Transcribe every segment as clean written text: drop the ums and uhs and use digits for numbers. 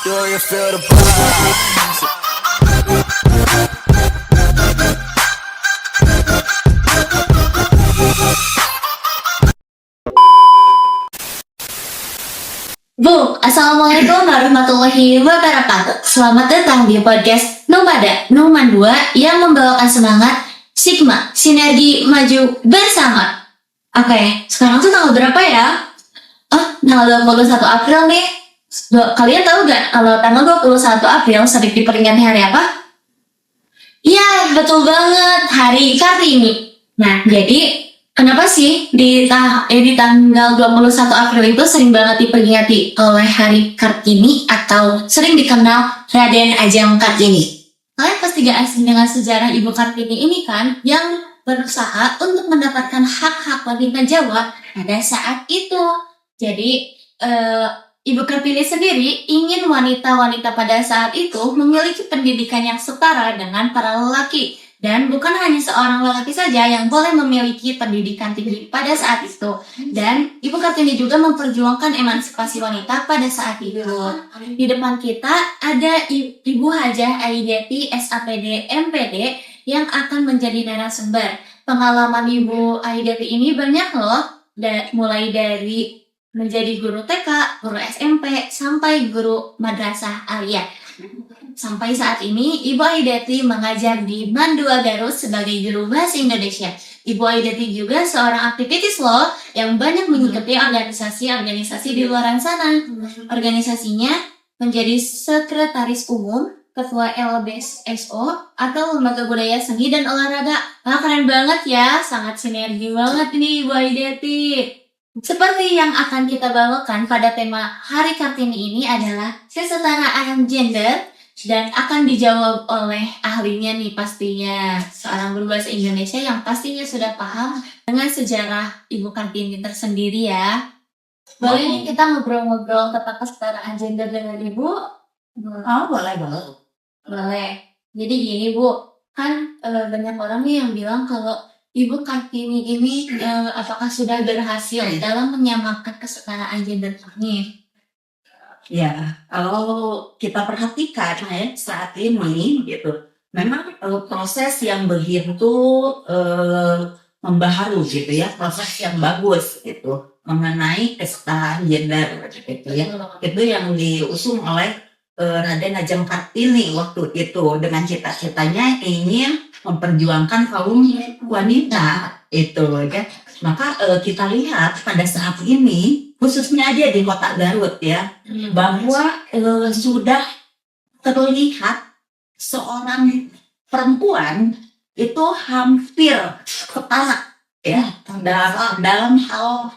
Do you feel the vibes? Bu, Assalamualaikum warahmatullahi wabarakatuh. Selamat datang di podcast Nomada Noman 2 yang membawakan semangat Sigma, sinergi maju bersama. Oke, sekarang tuh tanggal berapa ya? Tanggal 21 April nih. Kalian tahu gak kalau tanggal 21 April sering diperingati hari apa? Iya, betul banget, Hari Kartini. Nah, jadi kenapa sih di tanggal 21 April itu sering banget diperingati oleh Hari Kartini atau sering dikenal Raden Ajeng Kartini? Kalian pasti gak asing dengan sejarah Ibu Kartini ini kan, yang berusaha untuk mendapatkan hak-hak wanita Jawa pada saat itu. Jadi, Ibu Kartini sendiri ingin wanita-wanita pada saat itu memiliki pendidikan yang setara dengan para lelaki. Dan bukan hanya seorang lelaki saja yang boleh memiliki pendidikan tinggi pada saat itu. Dan Ibu Kartini juga memperjuangkan emansipasi wanita pada saat itu. Di depan kita ada Ibu Hajah Aideti SAPD MPD yang akan menjadi narasumber. Pengalaman Ibu Aideti ini banyak loh, mulai dari menjadi guru TK, guru SMP, sampai guru madrasah aliyah. Sampai saat ini, Ibu Aideti mengajar di Bandua Garut sebagai juru bahasa Indonesia. Ibu Aideti juga seorang aktivis loh yang banyak mengikuti organisasi-organisasi di luar sana. Organisasinya menjadi sekretaris umum, ketua LBSO atau Lembaga Budaya Seni dan Olahraga. Keren banget ya, sangat sinergi banget ini Ibu Aideti. Seperti yang akan kita bawakan pada tema Hari Kartini ini adalah kesetaraan gender dan akan dijawab oleh ahlinya nih pastinya, seorang guru bahasa Indonesia yang pastinya sudah paham dengan sejarah Ibu Kartini tersendiri ya. Boleh nih kita ngobrol-ngobrol tentang kesetaraan gender dengan Ibu? Boleh. Boleh. Jadi gini Bu, kan banyak orang nih yang bilang kalau Ibu Kartini ini apakah sudah berhasil dalam menyamakan kesetaraan gender ini? Ya, kalau kita perhatikan saat ini gitu, memang proses yang begitu membaharu gitu ya, proses yang bagus gitu mengenai kesetaraan gender gitu ya. Itu yang diusung oleh Raden Ajeng Kartini waktu itu dengan cita-citanya ingin memperjuangkan kaum wanita itu ya. Maka kita lihat pada saat ini khususnya aja di kota Garut ya, bahwa sudah terlihat seorang perempuan itu hampir setara ya dalam hal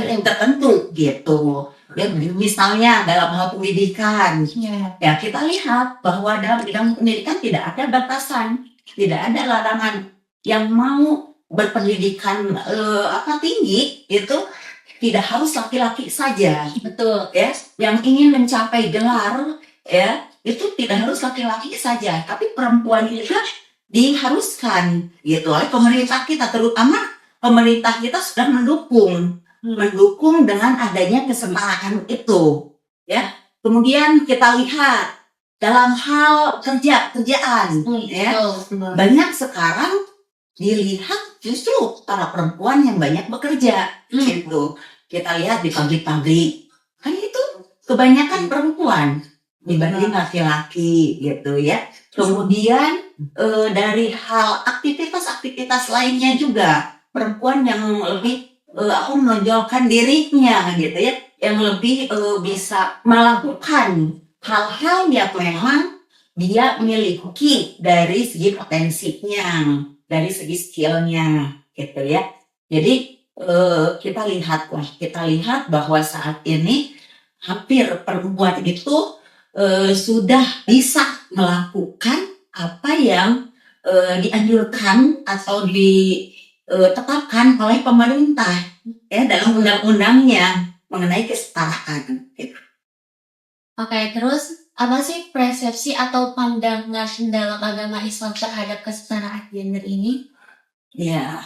yang tertentu gitu. Ya, misalnya dalam hal pendidikan, ya kita lihat bahwa dalam bidang pendidikan tidak ada batasan, tidak ada larangan. Yang mau berpendidikan tinggi itu tidak harus laki-laki saja, Betul ya. Yang ingin mencapai gelar, ya itu tidak harus laki-laki saja, tapi perempuan juga diharuskan gitu oleh pemerintah kita, terutama pemerintah kita sudah mendukung dengan adanya kesetaraan itu, ya. Kemudian kita lihat dalam hal kerjaan, ya, banyak sekarang dilihat justru para perempuan yang banyak bekerja, gitu. Kita lihat di pabrik-pabrik, kan itu kebanyakan perempuan dibanding laki-laki, gitu ya. Kemudian dari hal aktivitas lainnya juga perempuan yang lebih menonjolkan dirinya gitu ya, yang lebih bisa melakukan hal-hal yang memang dia miliki dari segi potensinya, dari segi skillnya gitu ya. Jadi kita lihat bahwa saat ini hampir perempuan itu sudah bisa melakukan apa yang dianjurkan atau ditetapkan oleh pemerintah ya dalam undang-undangnya mengenai kesetaraan gitu. Oke, terus apa sih persepsi atau pandangan dalam agama Islam terhadap kesetaraan gender ini? Ya,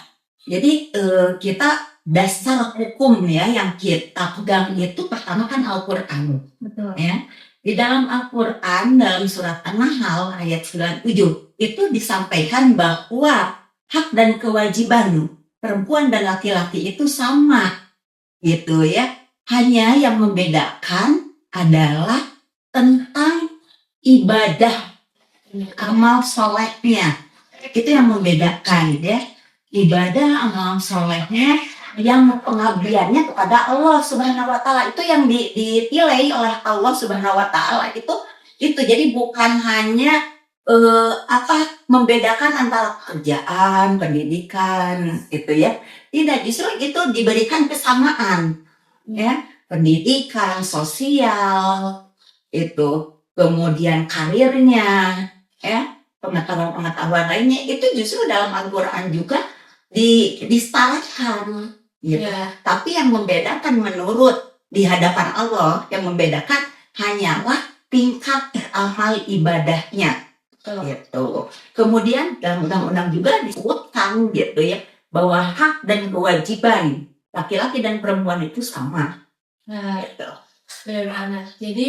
jadi kita dasar hukum ya yang kita pegang itu pertama kan Al-Quran. Betul. Ya. Di dalam Al-Quran, dalam surat An-Nahl ayat 97, itu disampaikan bahwa hak dan kewajiban perempuan dan laki-laki itu sama, gitu ya. Hanya yang membedakan adalah tentang ibadah, amal solehnya. Itu yang membedakan ya. Ibadah, amal solehnya, yang pengabdiannya kepada Allah Subhanahu wa Ta'ala, itu yang ditilai oleh Allah Subhanahu wa Ta'ala itu. Jadi bukan hanya membedakan antara pekerjaan, pendidikan gitu ya. Tidak, justru itu diberikan kesamaan ya, pendidikan, sosial itu, kemudian karirnya ya, pengetahuan lainnya itu justru dalam Al-Quran juga disetarakan gitu. Tapi yang membedakan menurut di hadapan Allah, yang membedakan hanyalah tingkat amal ibadahnya gitu. Kemudian dalam undang-undang juga disebutkan gitu ya, bahwa hak dan kewajiban laki-laki dan perempuan itu sama. Gitu. Benar banget. Jadi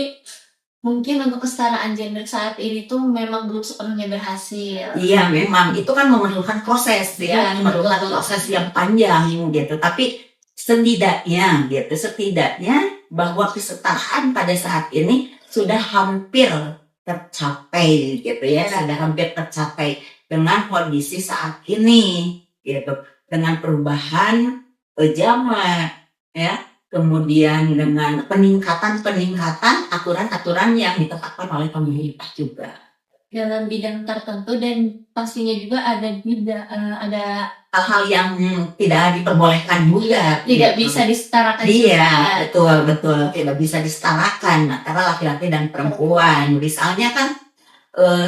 mungkin untuk kesetaraan gender saat ini tuh memang belum sepenuhnya berhasil. Iya, memang itu kan memerlukan proses ya, memerlukan proses yang panjang gitu. Tapi setidaknya bahwa kesetaraan pada saat ini sudah hampir tercapai gitu ya, sudah hampir tercapai dengan kondisi saat ini gitu, dengan perubahan zaman ya. Kemudian dengan peningkatan aturan-aturan yang ditetapkan oleh pemerintah juga dalam bidang tertentu, dan pastinya juga ada hal-hal yang tidak diperbolehkan juga, tidak bisa disetarakan. Iya, betul tidak bisa disetarakan antara laki-laki dan perempuan. Misalnya kan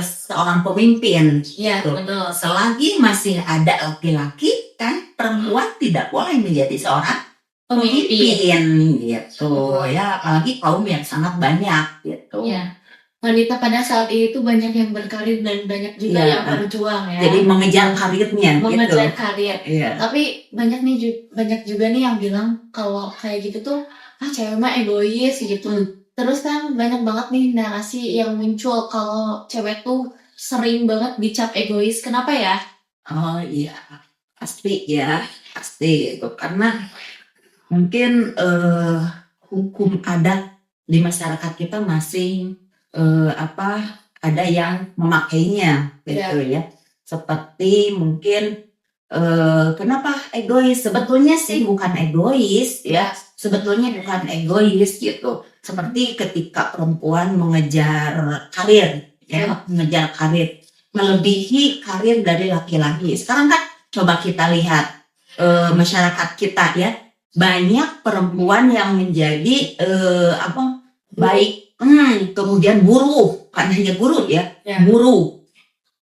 seorang pemimpin, Iya, betul. Selagi masih ada laki-laki kan, perempuan tidak boleh menjadi seorang pemimpin gitu ya, apalagi kaum yang sangat banyak gitu. Ya, wanita pada saat itu banyak yang berkarir dan banyak juga yang berjuang ya. Jadi mengejar karirnya mengejar gitu. karir. Iya. Tapi banyak juga nih yang bilang kalau kayak gitu tuh cewek mah egois gitu. Terus kan banyak banget nih narasi yang muncul kalau cewek tuh sering banget dicap egois. Kenapa ya? Oh iya, pasti itu karena mungkin hukum adat di masyarakat kita masih ada yang memakainya gitu ya. Seperti mungkin kenapa egois? Sebetulnya sih bukan egois ya. Sebetulnya bukan egois gitu. Seperti ketika perempuan mengejar karir ya, mengejar karir melebihi karir dari laki-laki. Sekarang kan coba kita lihat masyarakat kita ya. Banyak perempuan yang menjadi baik, kemudian buruh, bukan hanya buruh ya, buruh,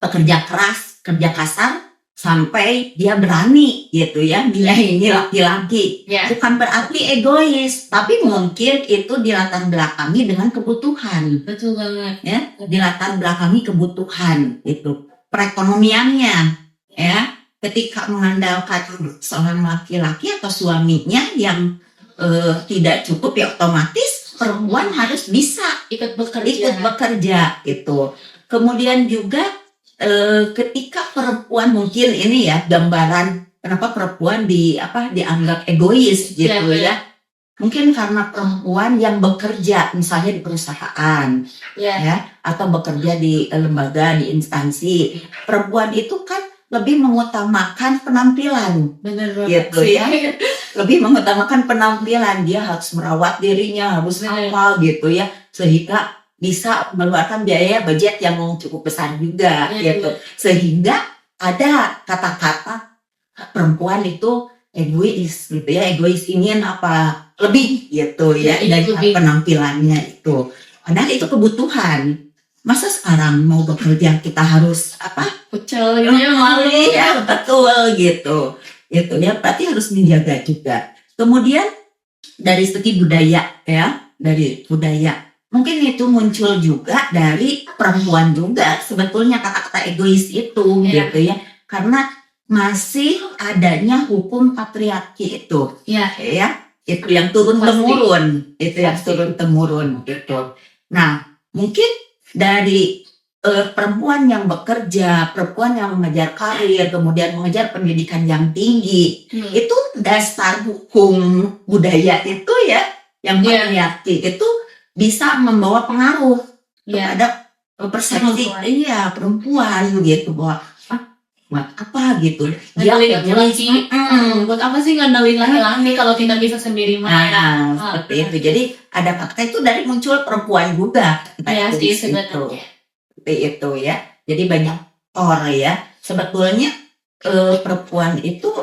pekerja keras, kerja kasar, sampai dia berani gitu ya, ini laki-laki. Bukan berarti egois, tapi mungkin itu dilatar belakangi dengan kebutuhan. Betul banget. Ya, dilatar belakangi kebutuhan itu, perekonomiannya ya. Ketika mengandalkan seorang laki-laki atau suaminya yang tidak cukup, ya otomatis perempuan harus bisa ikut bekerja gitu. Kemudian juga ketika perempuan, mungkin ini ya gambaran kenapa perempuan dianggap egois gitu ya. Mungkin karena perempuan yang bekerja misalnya di perusahaan ya, atau bekerja di lembaga, di instansi. Perempuan itu kan lebih mengutamakan penampilan, gitu ya. Lebih mengutamakan penampilan, dia harus merawat dirinya, harus apa gitu ya, sehingga bisa mengeluarkan biaya budget yang cukup besar juga, gitu. Sehingga ada kata-kata perempuan itu egois, gitu ya, egois ingin apa lebih, gitu ya, dari penampilannya itu. Padahal itu kebutuhan. Masa sekarang mau bekerja kita harus kucel malu ya, betul gitu ya, berarti harus menjaga juga. Kemudian dari segi budaya ya, dari budaya mungkin itu muncul juga dari perempuan juga sebetulnya kata-kata egois itu gitu ya, karena masih adanya hukum patriarki itu, Ya. ya, itu yang turun Pasti. temurun, itu yang Pasti. turun temurun gitu. Nah, mungkin dari perempuan yang bekerja, perempuan yang mengejar karir, kemudian mengejar pendidikan yang tinggi, itu dasar hukum budaya itu ya, yang Iya. patriarki itu bisa membawa pengaruh Ya. kepada persepsi perempuan gitu, bahwa buat apa gitu Ngandelin laki-laki. Buat apa sih ngandelin laki-laki kalau kita bisa sendiri mah? Nah, seperti itu. Jadi ada fakta itu dari muncul perempuan juga. Ya Di sih situ. sebenarnya. Seperti itu ya. Jadi banyak orang ya. Sebetulnya perempuan itu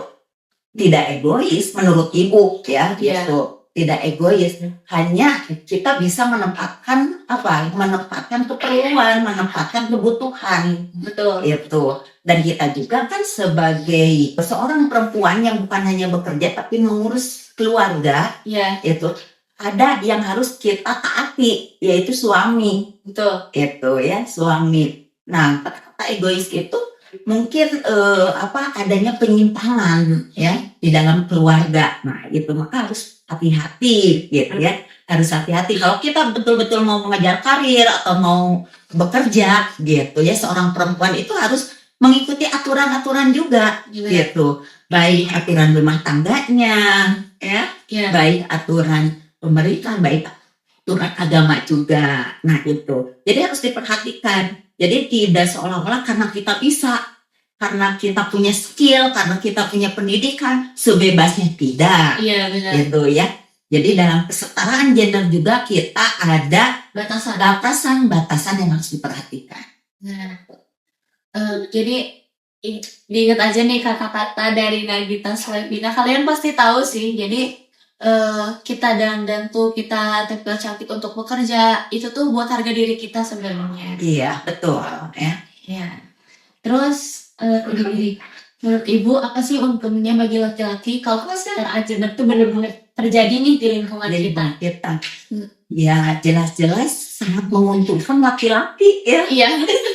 tidak egois menurut ibu ya, Iya. gitu. Tidak egois. Hanya kita bisa menempatkan menempatkan keperluan, menempatkan kebutuhan. Betul. Itu. Dan kita juga kan sebagai seorang perempuan yang bukan hanya bekerja tapi mengurus keluarga, Ya, itu ada yang harus kita taati, yaitu suami. betul. Itu ya, suami. Nah, kata-kata egois itu mungkin adanya penyimpangan ya di dalam keluarga. Nah, itu maka harus hati-hati gitu ya. Harus hati-hati kalau kita betul-betul mau mengejar karir atau mau bekerja gitu ya, seorang perempuan itu harus mengikuti aturan-aturan juga gitu. Baik aturan rumah tangganya ya, Ya. baik aturan pemerintah, baik aturan agama juga. Nah, itu. Jadi harus diperhatikan. Jadi tidak seolah-olah karena kita bisa, karena kita punya skill, karena kita punya pendidikan, sebebasnya tidak. Iya, benar. Gitu ya. Jadi dalam kesetaraan gender juga kita ada Batasan. batasan-batasan yang harus diperhatikan. Nah, jadi diingat aja nih kata-kata dari Nagita Slavina. Kalian pasti tahu sih. Jadi kita dandan tuh, kita tampil cantik untuk bekerja, itu tuh buat harga diri kita sebenarnya. Iya, betul ya. Ya. Terus gini, menurut Ibu apa sih untungnya bagi laki-laki kalau kesetaraan gender tuh benar-benar terjadi nih di lingkungan Di kita? lingkungan kita. Ya, jelas-jelas sangat menguntungkan laki-laki ya. Iya,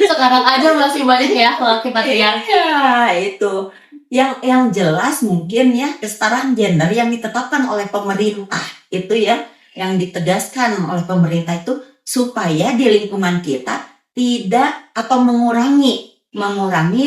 sekarang aja masih banyak ya laki patriarki. Ya, itu. Yang jelas mungkin ya kesetaraan gender yang ditetapkan oleh pemerintah itu ya, yang ditegaskan oleh pemerintah itu supaya di lingkungan kita tidak atau mengurangi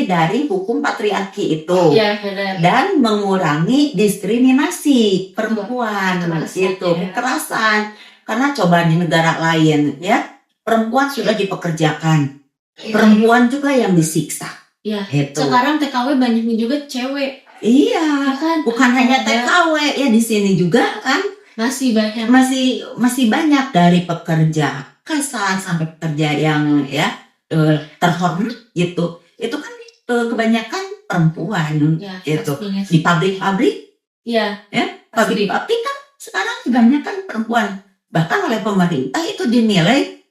dari hukum patriarki itu. Iya, benar. Dan mengurangi diskriminasi perempuan Kekerasan, itu, ya. kekerasan. Karena coba di negara lain ya, perempuan sudah dipekerjakan, perempuan juga yang disiksa. Iya. Itu. Sekarang TKW banyaknya juga cewek, Iya, kan? bukan hanya Ada. TKW ya, di sini juga kan Masih banyak. masih banyak dari pekerja kasar sampai pekerja yang ya terhormat gitu. Itu kan kebanyakan perempuan Ya, itu. pastinya sih. Di pabrik-pabrik Iya. ya, Pasti. pabrik-pabrik kan sekarang kebanyakan perempuan. Bahkan oleh pemerintah itu dinilai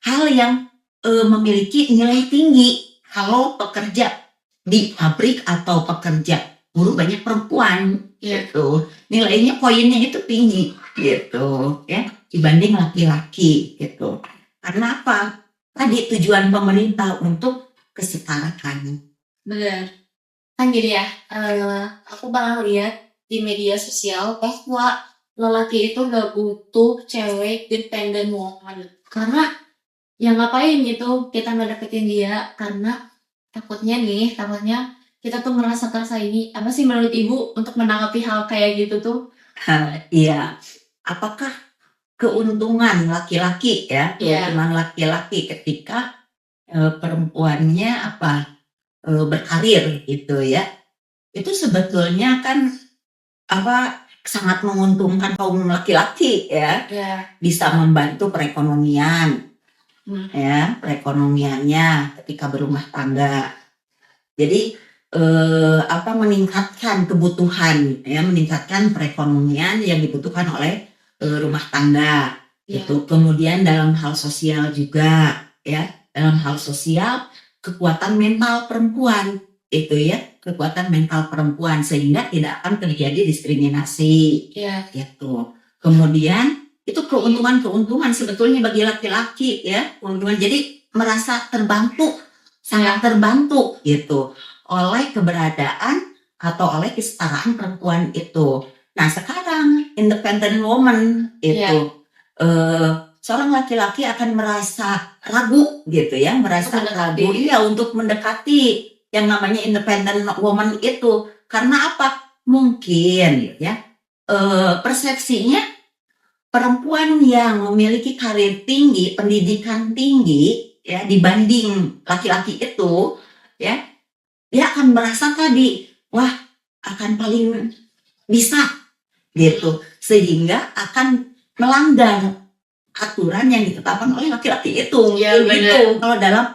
hal yang memiliki nilai tinggi kalau pekerja di pabrik atau pekerja buruh banyak perempuan. Iya. Gitu. Nilainya, poinnya itu tinggi gitu ya, dibanding laki-laki gitu. Karena apa? Tadi tujuan pemerintah untuk kesetaraan. Benar. Kan gini ya, aku pernah lihat di media sosial bahwa lelaki itu gak butuh cewek dependent woman. Karena ya ngapain gitu kita ngedeketin dia, karena takutnya kita tuh merasa tersaingi. Apa sih menurut Ibu untuk menanggapi hal kayak gitu tuh? Iya, apakah keuntungan laki-laki ya, Iya. keuntungan laki-laki ketika perempuannya berkarir gitu ya, itu sebetulnya kan sangat menguntungkan kaum laki-laki ya, Ya. bisa membantu perekonomian ya, perekonomiannya ketika berumah tangga. Jadi meningkatkan kebutuhan ya, meningkatkan perekonomian yang dibutuhkan oleh rumah tangga. Ya. Itu kemudian dalam hal sosial juga ya, dalam hal sosial kekuatan mental perempuan itu ya, kekuatan mental perempuan sehingga tidak akan terjadi diskriminasi Ya. gitu. Kemudian itu keuntungan sebetulnya bagi laki-laki ya, keuntungan, jadi merasa terbantu, sangat terbantu gitu oleh keberadaan atau oleh kesetaraan perempuan itu. Nah sekarang independent woman itu seorang laki-laki akan merasa ragu gitu ya, merasa ragu untuk mendekati yang namanya independent woman itu. Karena apa? Mungkin ya persepsinya perempuan yang memiliki karir tinggi, pendidikan tinggi ya dibanding laki-laki itu ya, dia akan merasa tadi wah akan paling bisa gitu, sehingga akan melanggar aturan yang ditetapkan oleh laki-laki itu. Ya, gitu. Kalau dalam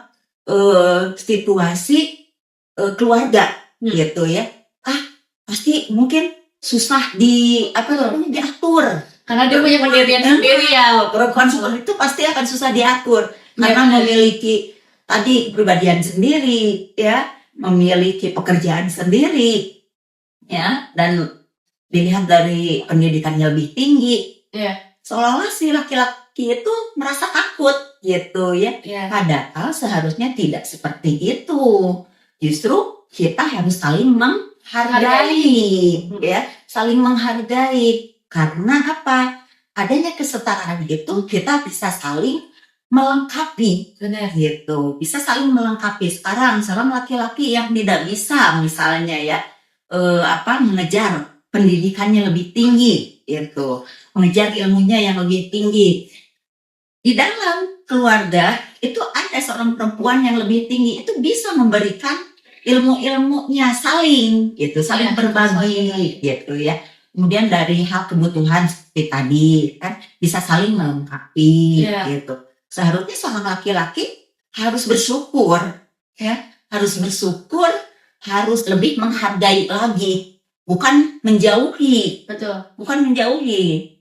situasi keluarga gitu ya, pasti mungkin susah diatur. Karena dia punya pendirian sendiri ya. Perempuan seperti itu pasti akan susah diatur karena memiliki tadi kepribadian sendiri ya, memiliki pekerjaan sendiri ya, dan dilihat dari pendidikannya lebih tinggi. Seolah-olah si laki-laki itu merasa takut gitu ya. Padahal seharusnya tidak seperti itu. Justru kita harus saling menghargai ya, saling menghargai. Karena apa? Adanya kesetaraan itu kita bisa saling melengkapi. Benar. Gitu. Bisa saling melengkapi. Sekarang laki-laki yang tidak bisa misalnya ya mengejar pendidikannya lebih tinggi gitu, mengejar ilmunya yang lebih tinggi. Di dalam keluarga itu ada seorang perempuan yang lebih tinggi, itu bisa memberikan ilmu-ilmunya saling berbagi gitu ya. Kemudian dari hal kebutuhan seperti tadi kan bisa saling melengkapi gitu. Seharusnya seorang laki-laki harus bersyukur ya, harus lebih menghargai lagi, bukan menjauhi. Betul.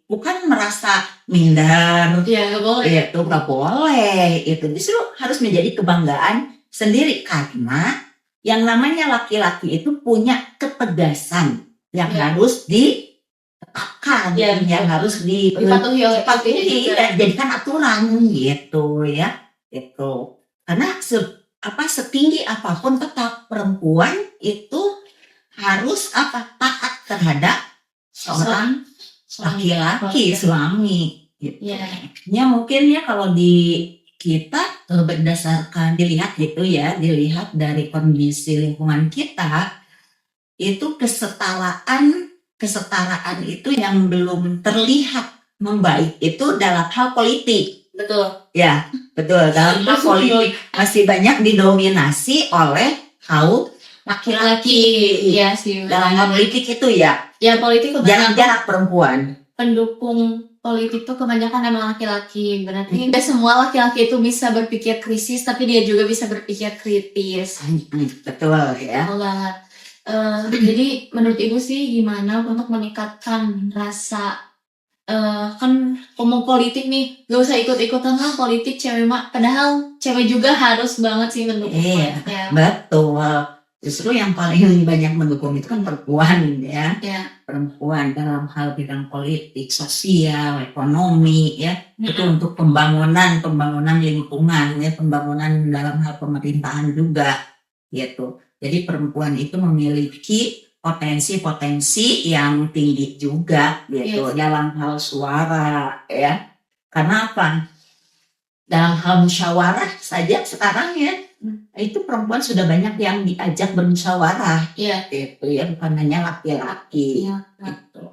Bukan merasa minder. Nggak boleh. Itu nggak boleh. Itu justru harus menjadi kebanggaan sendiri, karena yang namanya laki-laki itu punya ketegasan yang harus ditetapkan, yang harus dipatuhi dan jadikan aturan gitu ya. Itu karena setinggi apapun tetap perempuan itu harus taat terhadap seorang laki-laki, suami gitu. Ya mungkin ya kalau di kita berdasarkan dilihat dari kondisi lingkungan kita, itu kesetaraan itu yang belum terlihat membaik itu dalam hal politik. Betul. Ya, betul. Dalam hal politik masih banyak didominasi oleh kaum laki-laki. Iya sih. Dalam hal politik itu ya politik jarang-jarang perempuan. Pendukung politik itu kebanyakan emang laki-laki. Berarti tidak semua laki-laki itu bisa berpikir krisis, tapi dia juga bisa berpikir kritis. Betul ya. Jadi menurut Ibu sih gimana untuk meningkatkan rasa kan ngomong politik nih, gak usah ikut-ikutan lah politik cewek mah, padahal cewek juga harus banget sih mendukung. Betul. Justru yang paling banyak mendukung itu kan perempuan ya. Perempuan dalam hal bidang politik, sosial, ekonomi ya. Itu untuk pembangunan lingkungan ya, pembangunan dalam hal pemerintahan juga gitu. Jadi perempuan itu memiliki potensi yang tinggi juga gitu dalam hal suara ya. Karena apa? Dalam hal musyawarah saja sekarang ya, itu perempuan sudah banyak yang diajak bermusyawarah gitu ya, bukan hanya laki-laki gitu.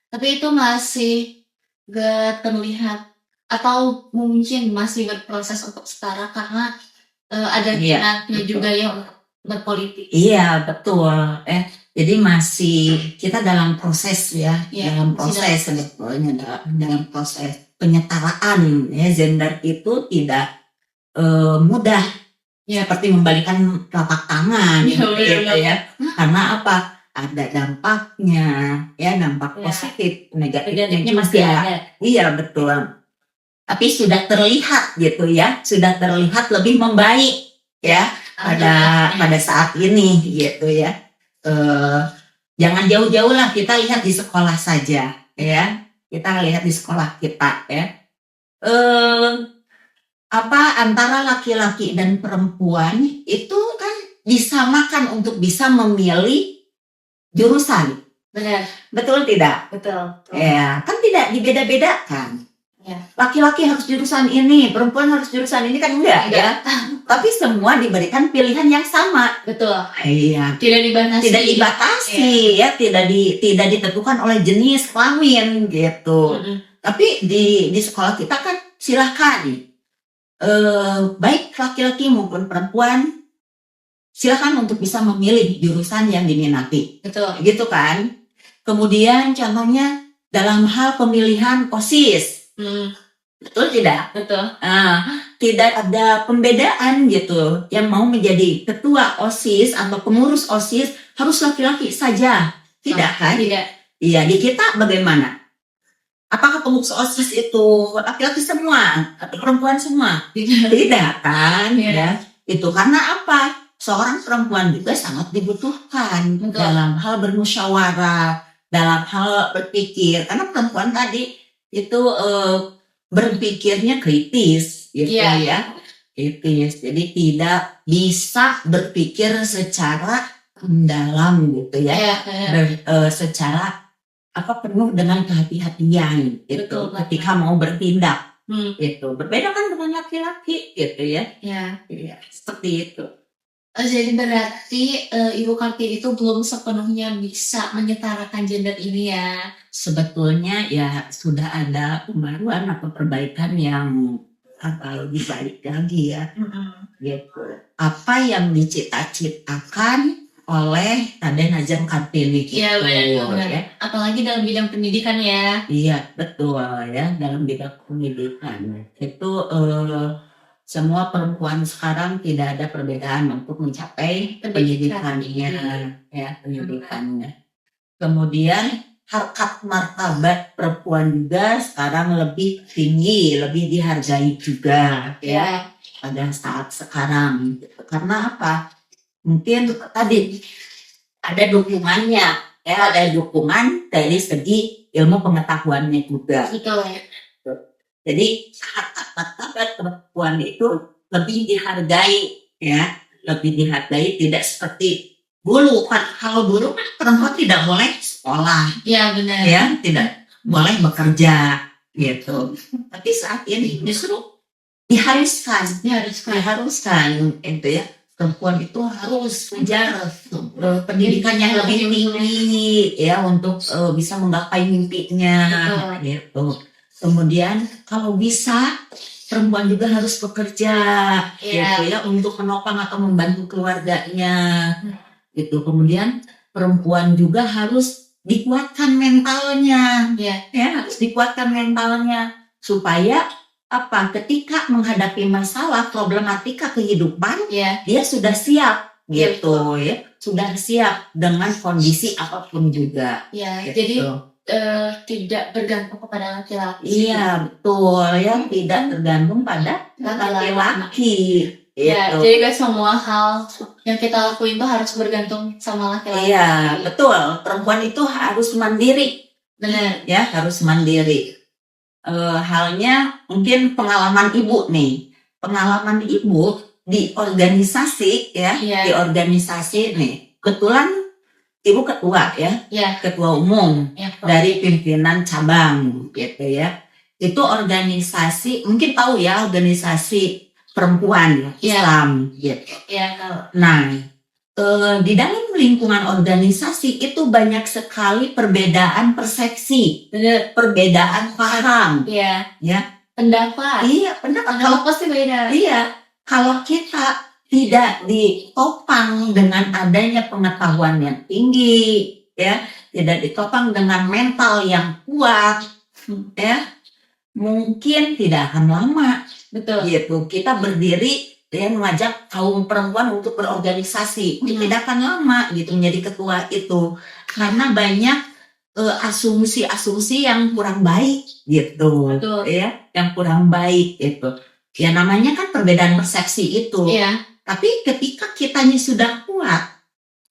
Tapi itu masih gak terlihat atau mungkin masih berproses untuk setara karena ada minatnya juga yang berpolitik. Iya betul. Jadi masih kita dalam proses dalam proses sebetulnya dalam proses penyetaraan ya, gender itu tidak mudah seperti membalikan telapak tangan gitu ya. Karena apa? Ada dampaknya ya, dampak positif, negatifnya masih ada. Iya betul. Tapi sudah terlihat gitu ya, sudah terlihat lebih membaik ya pada saat ini gitu ya. Jangan jauh-jauh lah, kita lihat di sekolah saja ya. Kita lihat di sekolah kita ya. Antara laki-laki dan perempuan itu kan disamakan untuk bisa memilih jurusan. Benar. Betul tidak? Betul. Ya, kan tidak dibeda-bedakan. Ya. Laki-laki harus jurusan ini, perempuan harus jurusan ini, kan enggak ya. Tapi semua diberikan pilihan yang sama. Betul. Iya. Tidak dibatasi. Tidak dibatasi ya, tidak ditentukan oleh jenis kelamin gitu. Tapi di sekolah kita kan silahkan, baik laki-laki maupun perempuan, silahkan untuk bisa memilih jurusan yang diminati. Betul. Gitu kan. Kemudian contohnya dalam hal pemilihan OSIS. Betul tidak? Betul. Tidak ada pembedaan gitu. Yang mau menjadi ketua OSIS atau pengurus OSIS harus laki-laki saja. Tidak kan? Tidak. Iya, di kita bagaimana? Apakah pengurus OSIS itu laki-laki semua atau perempuan semua? Tidak kan? Ya. Itu karena apa? Seorang perempuan juga sangat dibutuhkan. Betul. Dalam hal bermusyawarah, dalam hal berpikir. Karena perempuan tadi itu berpikirnya kritis gitu ya. Kritis. Jadi tidak bisa berpikir secara mendalam gitu ya. Secara penuh dengan kehati-hatian gitu. Betul, ketika mau bertindak gitu. Berbeda kan dengan laki-laki gitu ya. Iya, seperti itu. Jadi berarti Ibu Kartini itu belum sepenuhnya bisa menyetarakan gender ini ya. Sebetulnya ya sudah ada pembaruan atau perbaikan yang lebih baik lagi ya. Gitu. Apa yang dicita-citakan oleh Raden Ajeng Kartini gitu. Iya, benar. Ya. Apalagi dalam bidang pendidikan ya. Iya, betul ya, dalam bidang pendidikan. Itu semua perempuan sekarang tidak ada perbedaan untuk mencapai pendidikannya, ya, pendidikannya. Kemudian harkat martabat perempuan juga sekarang lebih tinggi, lebih dihargai juga, ya, pada saat sekarang. Karena apa? Mungkin tadi ada dukungannya, ya, ada dukungan dari segi ilmu pengetahuannya juga. Betul ya. Jadi harkat martabat perempuan itu lebih dihargai, ya, lebih dihargai, tidak seperti dulu. Kalau dulu kan perempuan tidak boleh sekolah, ya benar, ya, tidak boleh bekerja, gitu. Tapi saat ini justru diharuskan, itu ya, perempuan itu harus mengejar pendidikan yang lebih tinggi, ya, untuk bisa menggapai mimpinya, gitu. Kemudian kalau bisa perempuan juga harus bekerja, gitu ya, untuk menopang atau membantu keluarganya, gitu. Kemudian perempuan juga harus dikuatkan mentalnya, ya, harus dikuatkan mentalnya supaya ketika menghadapi masalah problematika kehidupan, dia sudah siap, gitu ya, sudah siap dengan kondisi apapun juga. Gitu. Jadi tidak bergantung kepada laki-laki. Iya, betul ya, tidak tergantung pada laki-laki. Ya, jadi gak semua hal yang kita lakuin itu harus bergantung sama laki-laki. Iya, betul. Perempuan itu harus mandiri. Benar. Ya, harus mandiri. Halnya mungkin pengalaman ibu nih. Pengalaman ibu di organisasi ya, di organisasi nih. Kebetulan ibu ketua ya, ketua umum dari pimpinan cabang gitu ya. Itu organisasi, mungkin tahu ya, organisasi perempuan Islam gitu. Nah, di dalam lingkungan organisasi itu banyak sekali perbedaan persepsi, perbedaan paham, ya, pendapat. Iya, pendapat. Kalau pasti beda. Iya, kalau kita tidak ditopang dengan adanya pengetahuan yang tinggi, ya, tidak ditopang dengan mental yang kuat, ya, mungkin tidak akan lama. Betul. Gitu. Kita berdiri dan mengajak kaum perempuan untuk berorganisasi, tidak akan lama gitu menjadi ketua itu, karena banyak asumsi-asumsi yang kurang baik gitu. Betul. Ya, yang kurang baik gitu. Ya namanya kan perbedaan persepsi itu. Tapi ketika kitanya sudah kuat,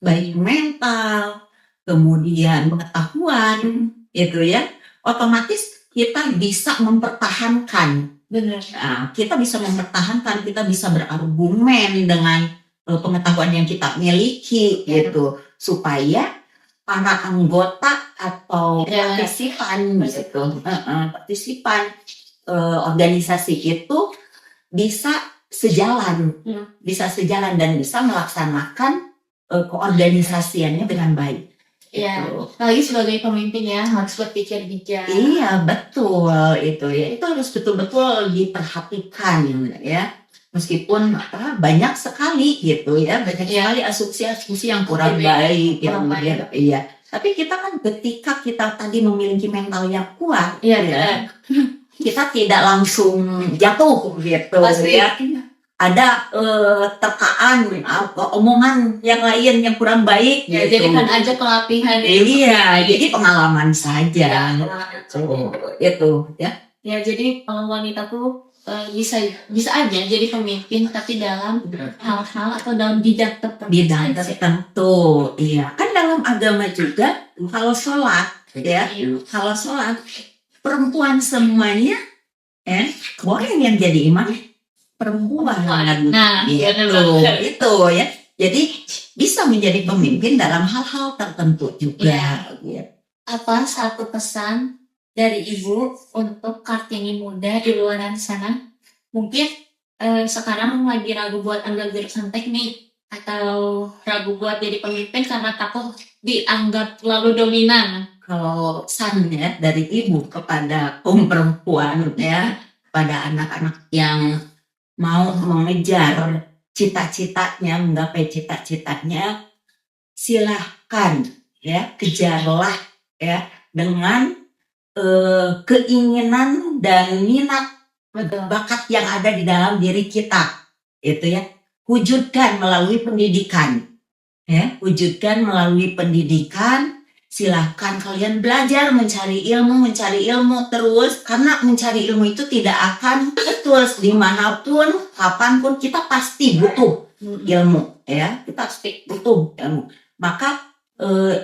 baik mental, kemudian pengetahuan, itu ya, otomatis kita bisa mempertahankan. Benar. Nah, kita bisa mempertahankan, kita bisa berargumen dengan pengetahuan yang kita miliki gitu, supaya para anggota atau partisipan gitu, partisipan organisasi itu bisa sejalan, dan bisa melaksanakan keorganisasiannya dengan baik. Iya, Gitu. apalagi sebagai pemimpin ya harus berpikir bijak. Iya betul itu ya, itu harus betul-betul diperhatikan ya, meskipun banyak sekali gitu ya, banyak sekali asumsi-asumsi yang kurang baik yang Kurang baik. iya. Tapi kita kan ketika kita tadi memiliki mental yang kuat, Iya, ya, kita tidak langsung jatuh gitu Pasti. ya. Ada terkaan omongan yang lain yang kurang baik Ya, gitu. jadikan aja pelatihan. Iya, jadi pengalaman saja. Itu ya. Ya, jadi wanita tuh bisa aja jadi pemimpin, tapi dalam hal-hal atau dalam bidang tertentu. Bidang tertentu, iya. Kan dalam agama juga kalau sholat, ya, kalau sholat perempuan semuanya, boleh yang jadi imam perempuan. Nah, itu ya. Jadi bisa menjadi pemimpin dalam hal-hal tertentu juga. Ya. apa satu pesan dari Ibu untuk Kartini muda di luar sana? Mungkin sekarang lagi ragu buat ambil jurusan teknik atau ragu buat jadi pemimpin karena takut dianggap terlalu dominan. Kalau pesannya dari ibu kepada kaum perempuan ya, pada anak-anak yang mau mengejar cita-citanya, menggapai cita-citanya, silahkan ya, kejarlah ya dengan keinginan dan minat bakat yang ada di dalam diri kita, itu ya, wujudkan melalui pendidikan, ya, wujudkan melalui pendidikan. Silahkan kalian belajar, mencari ilmu terus, karena mencari ilmu itu tidak akan terus dimanapun, kapanpun kita pasti butuh ilmu, ya, kita pasti butuh ilmu. Maka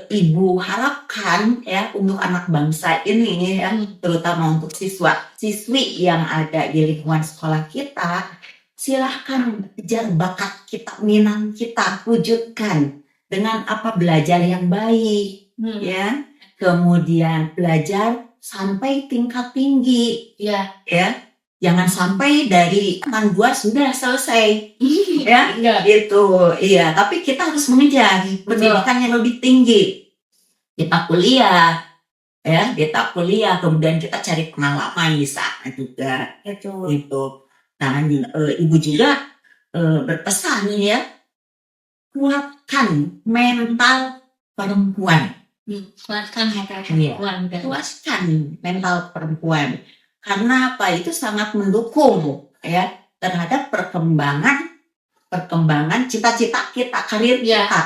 ibu harapkan ya untuk anak bangsa ini ya, terutama untuk siswi yang ada di lingkungan sekolah kita, silahkan kejar bakat kita, minat kita, wujudkan dengan apa, belajar yang baik. Ya, kemudian belajar sampai tingkat tinggi, ya, jangan sampai dari kelas 2 sudah selesai, ya, gitu, iya. Tapi kita harus mengejar pendidikan yang lebih tinggi. Kita kuliah, ya, kemudian kita cari pengalaman di sana juga, gitu. Nah, ibu juga berpesan ya, kuatkan mental perempuan. Kuatkan mental perempuan, karena apa, itu sangat mendukung ya terhadap perkembangan cita-cita kita, karir kita,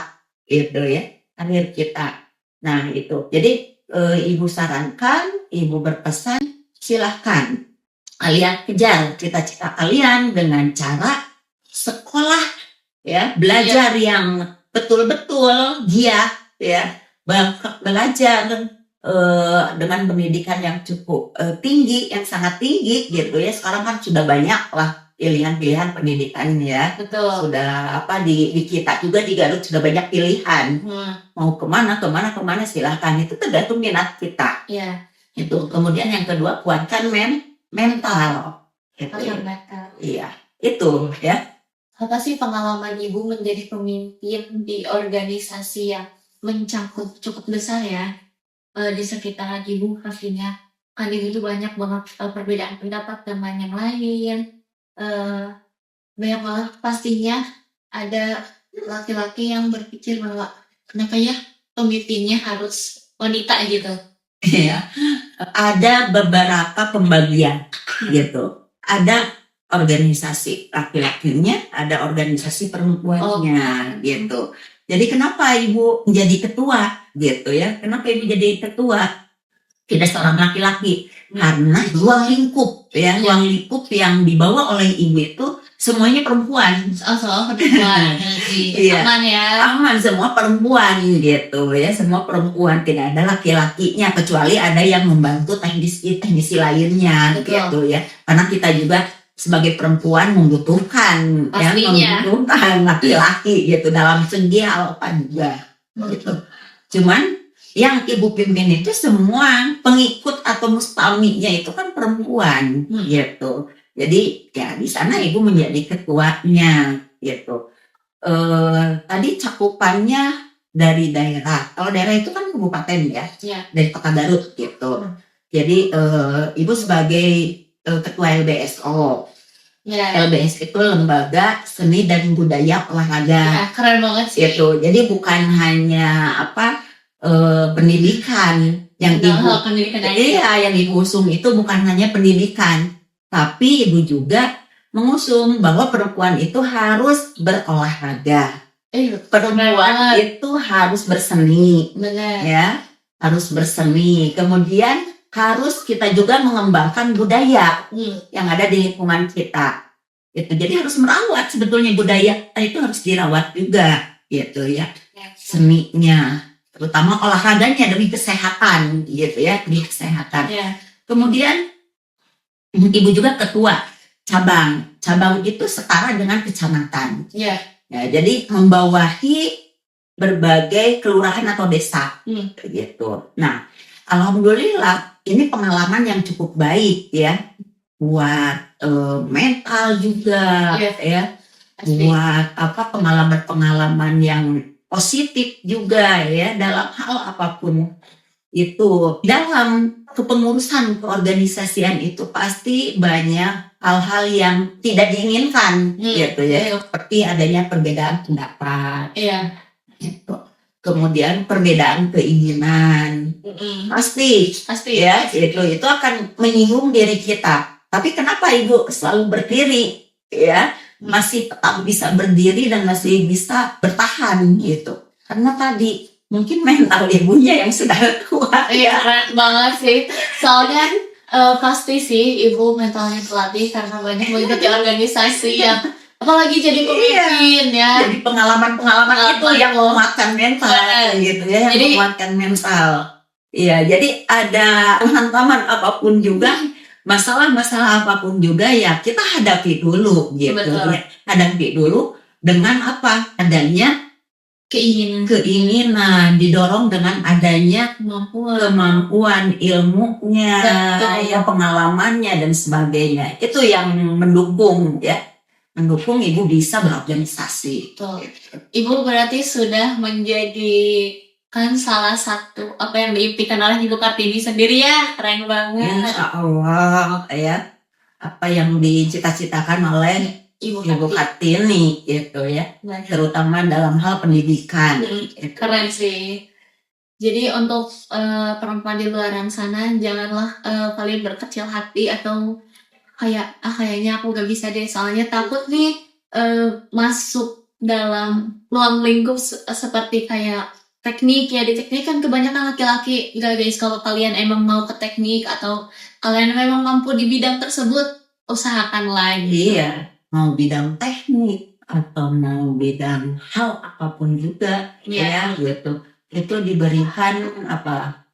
gitu ya, karir kita. Nah itu, jadi ibu sarankan, ibu berpesan, silahkan kalian kejar cita-cita kalian dengan cara sekolah ya, belajar yang betul-betul giat ya, belajar dengan pendidikan yang cukup tinggi, yang sangat tinggi gitu ya. Sekarang kan sudah banyak lah pilihan-pilihan pendidikan ya. Betul. Sudah di kita juga di Garut sudah banyak pilihan. Mau kemana silahkan, itu tergantung minat kita. Iya. Itu. Kemudian yang kedua, kuatkan mental. Gitu. Iya, itu ya. Apa sih pengalaman Ibu menjadi pemimpin di organisasi yang mencakup cukup besar ya, di sekitar Ibu pastinya? Kan Ibu itu banyak banget perbedaan pendapat dengan yang lain, banyak banget pastinya ada laki-laki yang berpikir bahwa kenapa ya pemimpinnya harus wanita gitu. Iya, ada beberapa pembagian gitu. Ada organisasi laki-lakinya, ada organisasi perempuannya gitu. Jadi kenapa ibu menjadi ketua gitu ya? Kenapa ibu jadi ketua? Tidak seorang laki-laki, karena ruang lingkup ya, ruang lingkup yang dibawa oleh ibu itu semuanya perempuan. Soal perempuan. Iya. Aman ya. Aman, semua perempuan gitu ya, semua perempuan, tidak ada laki-lakinya, kecuali ada yang membantu teknisi lainnya. Betul. Gitu ya. Karena kita juga sebagai perempuan membutuhkan Pastinya. membutuhkan laki-laki gitu dalam segi apa juga gitu. Cuman yang ibu pimpin itu semua pengikut atau mustaminya itu kan perempuan gitu. Jadi ya di sana ibu menjadi ketuanya gitu. Tadi cakupannya dari daerah. Kalau daerah itu kan kabupaten ya, dari Pekanbaru gitu. Jadi ibu sebagai ketua LBSO. LBS itu lembaga seni dan budaya olahraga. Keren banget sih. Gitu. Jadi bukan hanya pendidikan yang yang ibu usung itu bukan hanya pendidikan, tapi ibu juga mengusung bahwa perempuan itu harus berolahraga. Perempuan itu harus berseni. Benar. Ya, harus berseni. Kemudian harus kita juga mengembangkan budaya yang ada di lingkungan kita. Gitu. Jadi harus merawat sebetulnya budaya itu harus dirawat juga gitu ya. Seninya, terutama olahraganya demi kesehatan gitu ya, demi kesehatan. Kemudian ibu juga ketua cabang. Cabang itu setara dengan kecamatan. Ya, jadi membawahi berbagai kelurahan atau desa gitu. Nah, alhamdulillah ini pengalaman yang cukup baik ya buat mental juga ya, buat pengalaman-pengalaman yang positif juga ya dalam hal apapun itu. Dalam kepengurusan keorganisasian itu pasti banyak hal-hal yang tidak diinginkan gitu ya, seperti adanya perbedaan pendapat gitu. Kemudian perbedaan keinginan pasti ya itu akan menyinggung diri kita. Tapi kenapa ibu selalu berdiri ya, masih tetap bisa berdiri dan masih bisa bertahan gitu? Karena tadi mungkin mental ibunya yang sudah kuat. Keren banget sih. Soalnya pasti sih ibu mentalnya terlatih karena banyak mengikuti organisasi yang apalagi jadi pemimpin ya. Jadi pengalaman-pengalaman itu yang menguatkan mental gitu ya, yang menguatkan mental. Iya, jadi ada hantaman apapun juga, masalah-masalah apapun juga ya kita hadapi dulu gitu. Ya. Hadapi dulu dengan apa? Adanya keinginan, didorong dengan adanya kemampuan ilmunya, ya pengalamannya dan sebagainya. Itu yang mendukung ya. Mendukung ibu bisa berorganisasi. Ibu berarti sudah menjadi kan salah satu apa yang diimpikan oleh Ibu Kartini sendiri ya. Keren banget. Insya Allah ya, apa yang dicita-citakan oleh Ibu Kartini gitu ya, terutama dalam hal pendidikan. Keren sih. Jadi untuk perempuan di luar sana janganlah kalian berkecil hati atau kayaknya aku gak bisa deh soalnya takut nih masuk dalam ruang lingkup seperti kayak teknik ya. Di teknik kan kebanyakan laki-laki. Guys, kalau kalian emang mau ke teknik atau kalian memang mampu di bidang tersebut, usahakanlah gitu. Iya, mau bidang teknik atau mau bidang hal apapun juga ya gitu, itu diberikan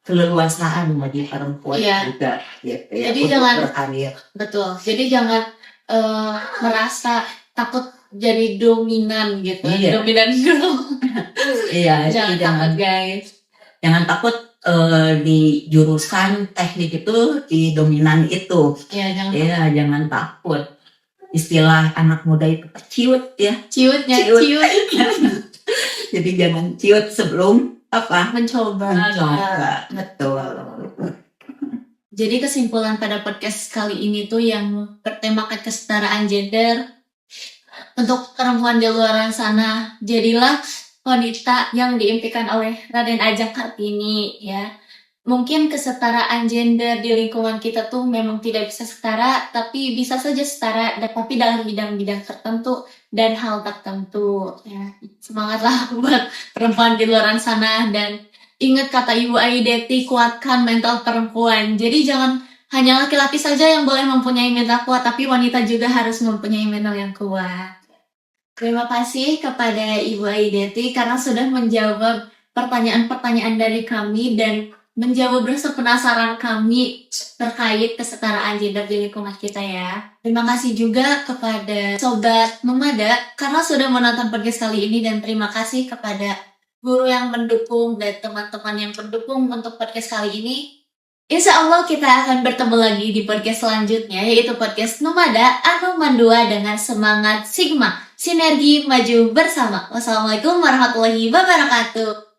keleluasaan bagi perempuan juga gitu ya. Jadi jangan berkarya. Betul. Jadi jangan merasa takut jadi dominan gitu. Dominan dulu. Iya, jangan takut guys. Jangan takut di jurusan teknik itu di dominan itu. Iya, jangan takut. Istilah anak muda itu ciut ya. Ciut. Jadi jangan ciut sebelum mencoba. Betul. Jadi kesimpulan pada podcast kali ini tuh yang bertemakan kesetaraan gender untuk perempuan di luar sana, jadilah wanita yang diimpikan oleh Raden Ajeng Kartini ya. Mungkin kesetaraan gender di lingkungan kita tuh memang tidak bisa setara, tapi bisa saja setara, tapi dalam bidang-bidang tertentu dan hal tertentu. Ya. Semangatlah buat perempuan di luar sana dan ingat kata Ibu Aideti, kuatkan mental perempuan. Jadi jangan hanya laki-laki saja yang boleh mempunyai mental kuat, tapi wanita juga harus mempunyai mental yang kuat. Terima kasih kepada Ibu Aideti karena sudah menjawab pertanyaan-pertanyaan dari kami dan menjawab rasa penasaran kami terkait kesetaraan gender di lingkungan kita ya. Terima kasih juga kepada Sobat Nomada karena sudah menonton podcast kali ini, dan terima kasih kepada guru yang mendukung dan teman-teman yang mendukung untuk podcast kali ini. Insya Allah kita akan bertemu lagi di podcast selanjutnya, yaitu podcast Nomada Anoman 2 dengan semangat Sigma, sinergi maju bersama. Wassalamualaikum warahmatullahi wabarakatuh.